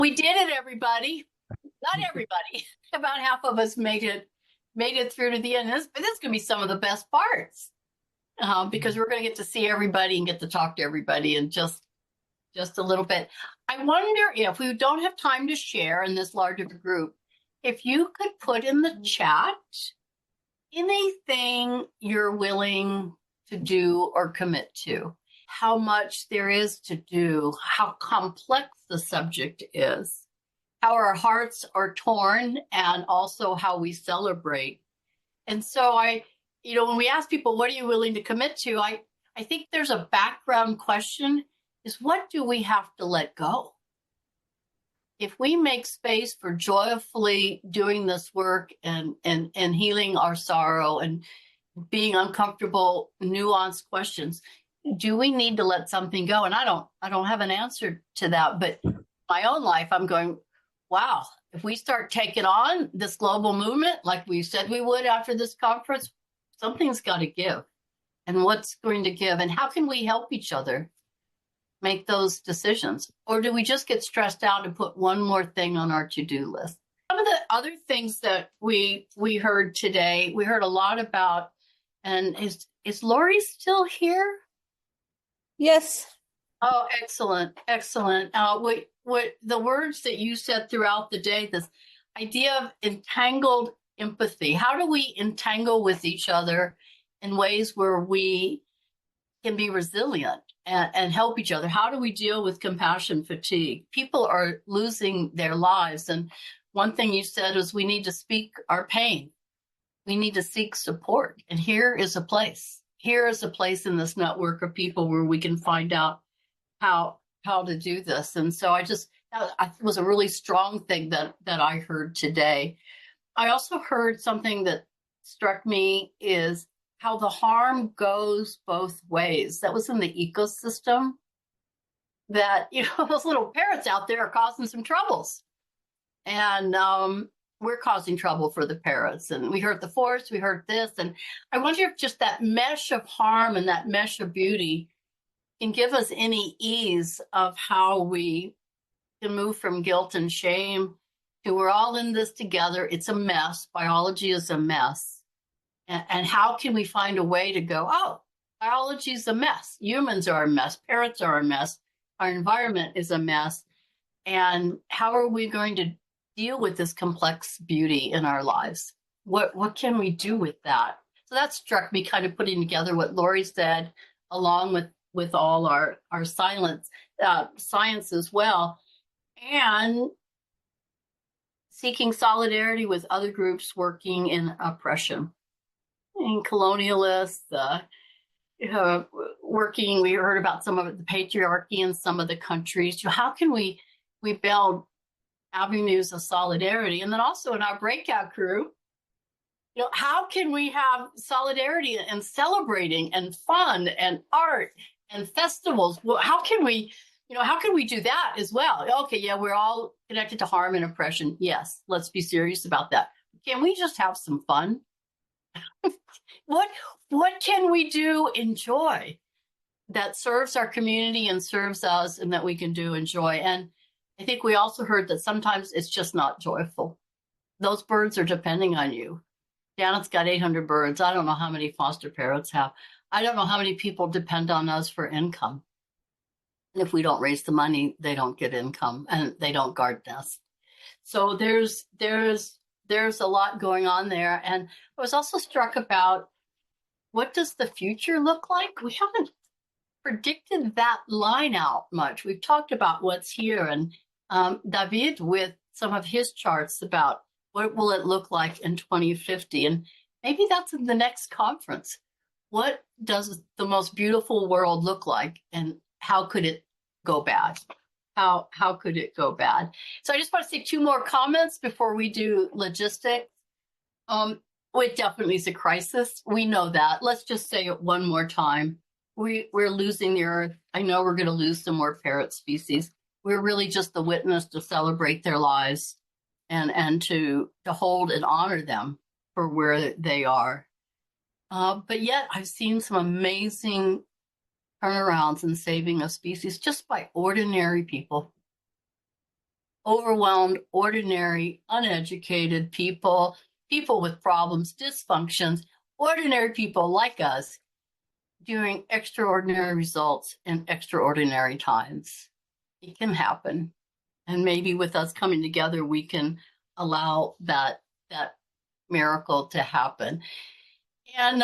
We did it, everybody. Not everybody. About half of us made it through to the end. This is going to be some of the best parts because we're going to get to see everybody and get to talk to everybody in just a little bit. I wonder if we don't have time to share in this large of a group, if you could put in the chat anything you're willing to do or commit to, how much there is to do, how complex the subject is, how our hearts are torn, and also how we celebrate. And so when we ask people, what are you willing to commit to? I think there's a background question is what do we have to let go? If we make space for joyfully doing this work and healing our sorrow and being uncomfortable, nuanced questions, do we need to let something go? And I don't have an answer to that, but my own life, I'm going, wow, if we start taking on this global movement like we said we would after this conference, something's got to give. And what's going to give? And how can we help each other make those decisions? Or do we just get stressed out and put one more thing on our to-do list? Some of the other things that we heard today, we heard a lot about, and is Lori still here? Yes. Oh, excellent. What the words that you said throughout the day, this idea of entangled empathy. How do we entangle with each other in ways where we can be resilient and help each other? How do we deal with compassion fatigue? People are losing their lives. And one thing you said is we need to speak our pain. We need to seek support. And here is a place. Here is a place in this network of people where we can find out how to do this. And so I was a really strong thing that I heard today. I also heard something that struck me is how the harm goes both ways. That was in the ecosystem, that, those little parrots out there are causing some troubles. And we're causing trouble for the parrots. And we hurt the forest, we hurt this. And I wonder if just that mesh of harm and that mesh of beauty can give us any ease of how we can move from guilt and shame to we're all in this together. It's a mess. Biology is a mess. And how can we find a way to go, oh, biology is a mess. Humans are a mess. Parrots are a mess. Our environment is a mess. And how are we going to deal with this complex beauty in our lives? What can we do with that? So that struck me, kind of putting together what Lori said, along with all our science as well, and seeking solidarity with other groups working in oppression, and colonialists, working. We heard about some of it, the patriarchy in some of the countries. How can we build avenues of solidarity? And then also in our breakout crew, how can we have solidarity and celebrating and fun and art and festivals? Well, how can we do that as well? Okay, yeah, we're all connected to harm and oppression. Yes, let's be serious about that. Can we just have some fun? What can we do in joy that serves our community and serves us, and that we can do in joy? And I think we also heard that sometimes it's just not joyful. Those birds are depending on you. Janet's got 800 birds. I don't know how many foster parents have. I don't know how many people depend on us for income. And if we don't raise the money, they don't get income and they don't guard nests. So there's a lot going on there. And I was also struck about, what does the future look like? We haven't predicted that line out much. We've talked about what's here, and David with some of his charts about what will it look like in 2050. And maybe that's in the next conference. What does the most beautiful world look like, and how could it go bad? How could it go bad? So I just want to say two more comments before we do logistics. It definitely is a crisis. We know that. Let's just say it one more time. We're losing the earth. I know we're going to lose some more parrot species. We're really just the witness to celebrate their lives and to hold and honor them for where they are. But yet I've seen some amazing turnarounds and saving of species just by ordinary people. overwhelmed, ordinary, uneducated people, people with problems, dysfunctions, ordinary people like us doing extraordinary results in extraordinary times. It can happen. And maybe with us coming together, we can allow that miracle to happen. And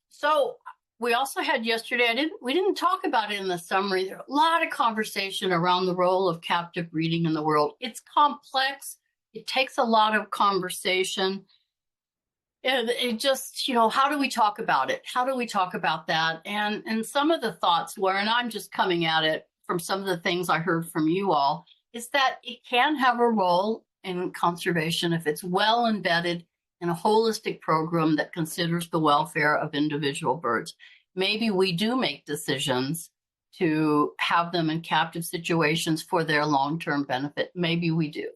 so we also had yesterday, we didn't talk about it in the summary. There's a lot of conversation around the role of captive breeding in the world. It's complex. It takes a lot of conversation. And it just, how do we talk about it? How do we talk about that? And some of the thoughts were, and I'm just coming at it from some of the things I heard from you all, is that it can have a role in conservation if it's well embedded in a holistic program that considers the welfare of individual birds. Maybe we do make decisions to have them in captive situations for their long-term benefit. Maybe we do.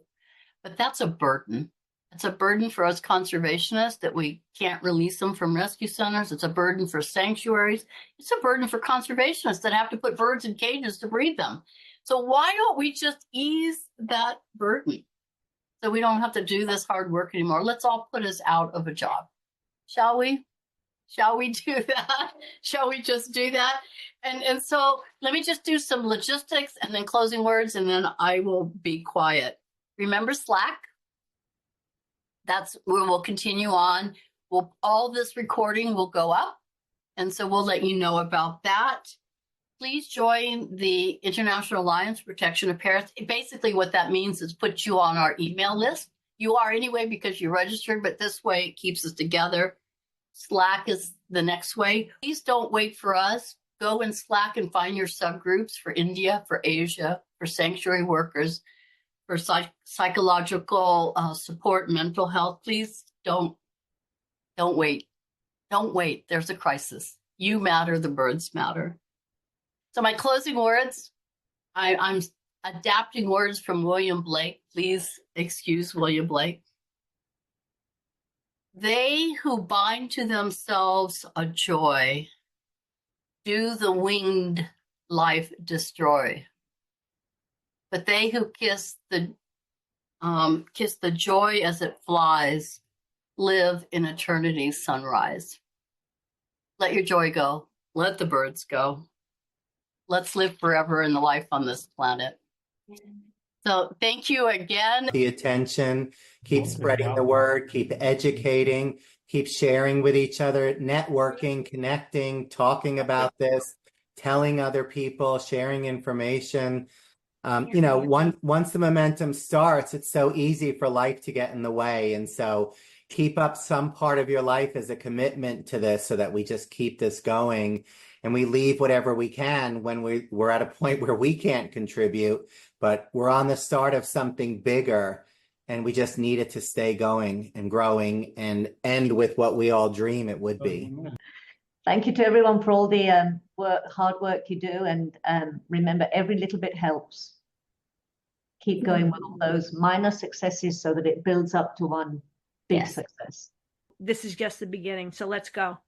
But that's a burden. It's a burden for us conservationists that we can't release them from rescue centers. It's a burden for sanctuaries. It's a burden for conservationists that have to put birds in cages to breed them. So why don't we just ease that burden so we don't have to do this hard work anymore? Let's all put us out of a job. Shall we? Shall we do that? Shall we just do that? And so let me just do some logistics and then closing words, and then I will be quiet. Remember Slack? That's where we'll continue on. All this recording will go up, and so we'll let you know about that. Please join the International Alliance for Protection of Parrots. Basically, what that means is put you on our email list. You are anyway because you're registered, but this way it keeps us together. Slack is the next way. Please don't wait for us. Go in Slack and find your subgroups for India, for Asia, for sanctuary workers, for psychological support, mental health. Please don't wait. Don't wait. There's a crisis. You matter. The birds matter. So my closing words, I'm adapting words from William Blake. Please excuse William Blake. They who bind to themselves a joy do the winged life destroy. But they who kiss the joy as it flies live in eternity's sunrise. Let your joy go. Let the birds go. Let's live forever in the life on this planet. So thank you again. The attention, keep spreading the word, keep educating, keep sharing with each other, networking, connecting, talking about this, telling other people, sharing information. Once the momentum starts, it's so easy for life to get in the way. And so keep up some part of your life as a commitment to this so that we just keep this going. And we leave whatever we can when we're at a point where we can't contribute, but we're on the start of something bigger, and we just need it to stay going and growing and end with what we all dream it would be. Thank you to everyone for all the hard work you do, and remember, every little bit helps. Keep going with all those minor successes so that it builds up to one big success. This is just the beginning, so let's go.